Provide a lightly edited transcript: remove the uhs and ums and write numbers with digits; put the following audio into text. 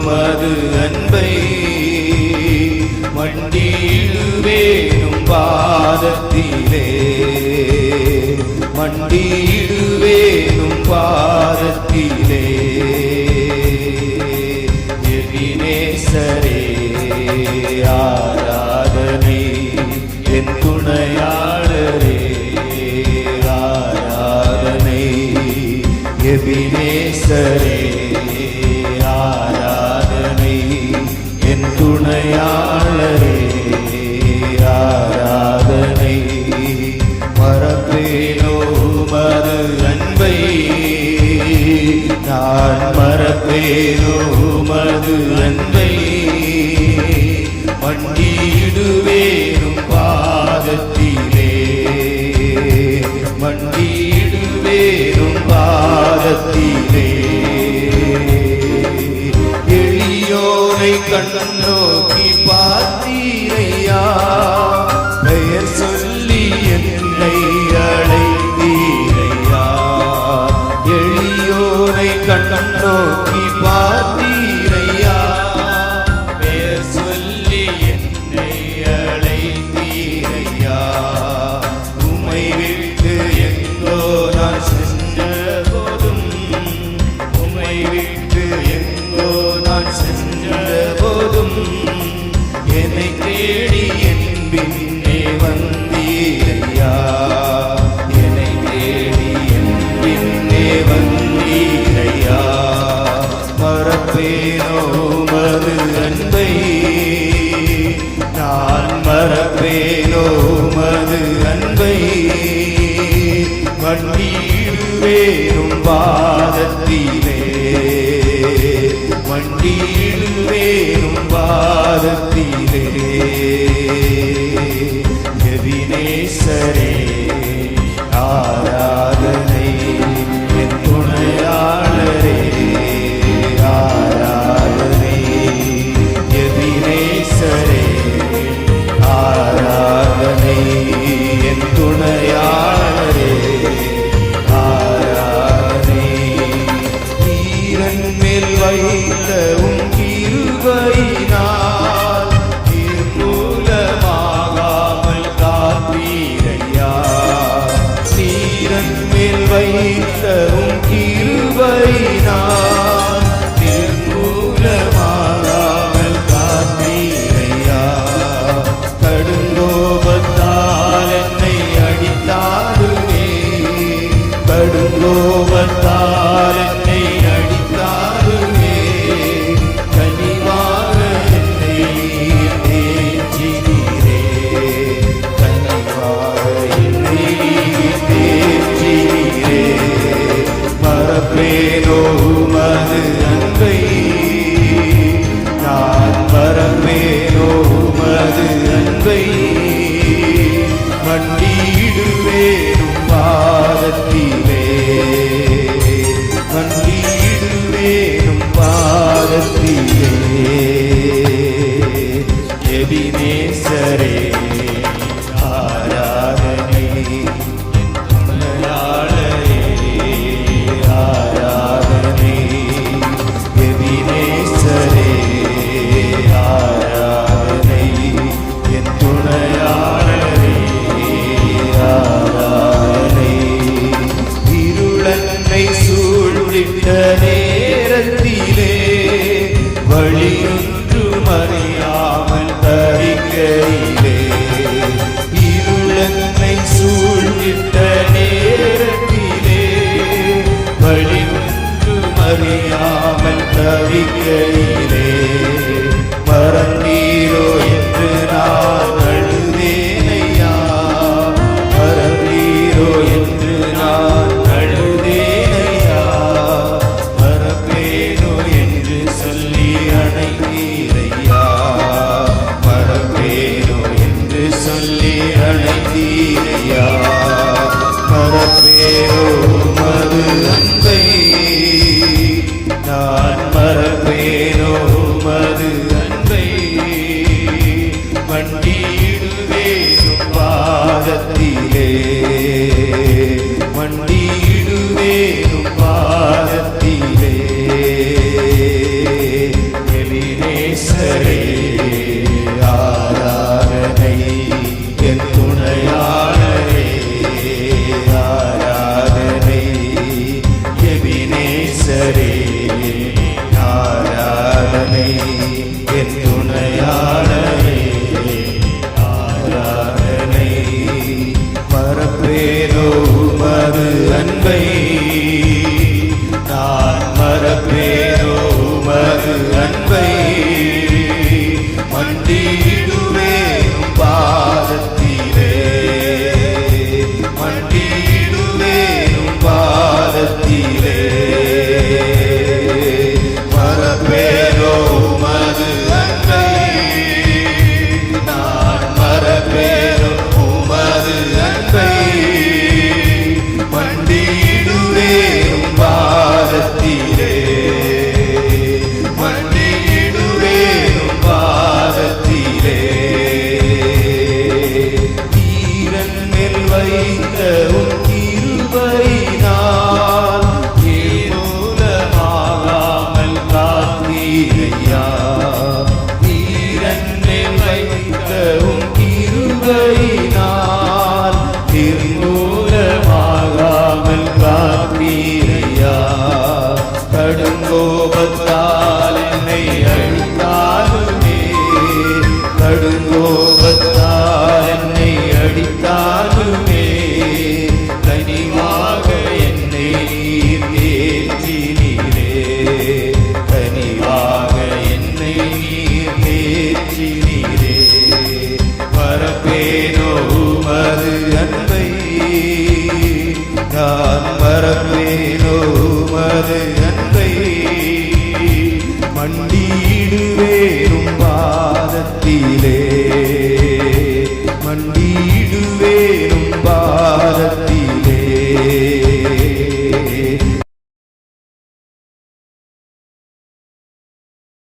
மது அன்பை மண்டியிடுவேனும் பாதத்திலே மண்டியிடுவேனும் பாதத்திலே எபினேசரே ஆராதனை என் துணையாளரே ஆராதனை எபினேசரே ஆராதனை என் துணையாளரே ஆராதனை மறப்பேனோ மது அன்பை நான் மறப்பேனோ மது அன்பை மண்டியிடுவேனும் பாதத்திலே மண்டியிடுவேனும் பாதத்திலே எளியோனை கண்ணோக்கி பார்த்தீரையா பெயர் சொல்லி என்னை அழைத்தீரையா எளியோனை கண்ணோக்கி பார்த்தீரையா பெயர் சொல்லி என்னை அழைத்தீரையா உம்மை விட்டு எங்கோ நான் சென்ற போதும் உம்மை விட்டு எங்கோ நான் சென்ற போதும் என்னை தேடி என் பின்னே வந்தீரையா என்னை தேடி என் பின்னே வந்தீரையா மறப்பேனோ மது அன்பை நான் மறப்பேனோ மது அன்பை மண்டியிடுவேனும் பாதத்திலே மண்டியிடுவேனும் பாதத்திலே எபினேசரே ஆராதனை என் துணையாளரே ஆராதனை எபினேசரே ஆராதனை என் துணையாளரே ஆராதனை ஈரன் மேல் வைத்த உம் கிருபையினால் நிர்மூலமாகாமல் காப்பீரையா ஈரன் மேல் வைத்த உம் கிருபையினால் நிர்மூலமாகாமல் காப்பீரையா கடுங்கோபத்தால் என்னை அடித்தாலுமே கடுங்கோபத்தால் என்னை அடித்தாலுமே கனிவாக என்னை தேற்றினீரே கனிவாக என்னை தேற்றினீரே மறப்பேனோ மது அன்பை நான் மறப்பேனோ மது அன்பை மண்டியிடுவேனும் பாதத்திலே மண்டியிடுவேனும் பாதத்திலே எபினேசரே ஆராதனை என் துணையாளரே ஆராதனை எபினேசரே ஆராதனை என் துணையாளரே ஆராதனை இருளன்னை சூழ்ந்திட்ட நேரத்திலே வழியொன்று மறியாமல் தரிக்கையிலே இருளன்னை சூழ்ந்திட்ட நேரத்திலே வழியொன்று மறியாமல் தரிக்கையிலே மறந்தீரோ என்று நான் அழுதேனையா மறந்தீரோ என்று நான் அழுதேனையா மறப்பேனோ என்று சொல்லி அணைத்தீரையா மறப்பேனோ என்று சொல்லி அணைத்தீரையா மறப்பேனோ மது அன்பை நான் மறப்பேனோ மது அன்பை மண்டி அன்பை மண்டியிடுவேன் பாதத்திலே மண்டியிடுவேன் பாதத்திலே மறப்பேனோ உமது அன்பை நான் மறப்பேனோ உமது அன்பை மண்டியிடுவேன் பாதத்திலே மண்டியிடுவேன் பாதத்திலே தீரன் மேல் வைத்த உன் கிருபையினால் மூலமாகாமல் காத்தீரையா தீரன் மேல் வைத்த உன் கிருபையினால் நிர்மூலமாகாமல் காத்தீரையா கடுங்கோபத்தால் என்னை அழித்தாலுமே கடுங்கோபத்தால் என்னை அடித்தாலுமே கனிவாக என்னை நீர் தேற்றினீரே கனிவாக என்னை நீர் தேற்றினீரே மறப்பேனோ உமது அன்பை நான் மறப்பேனோ உமது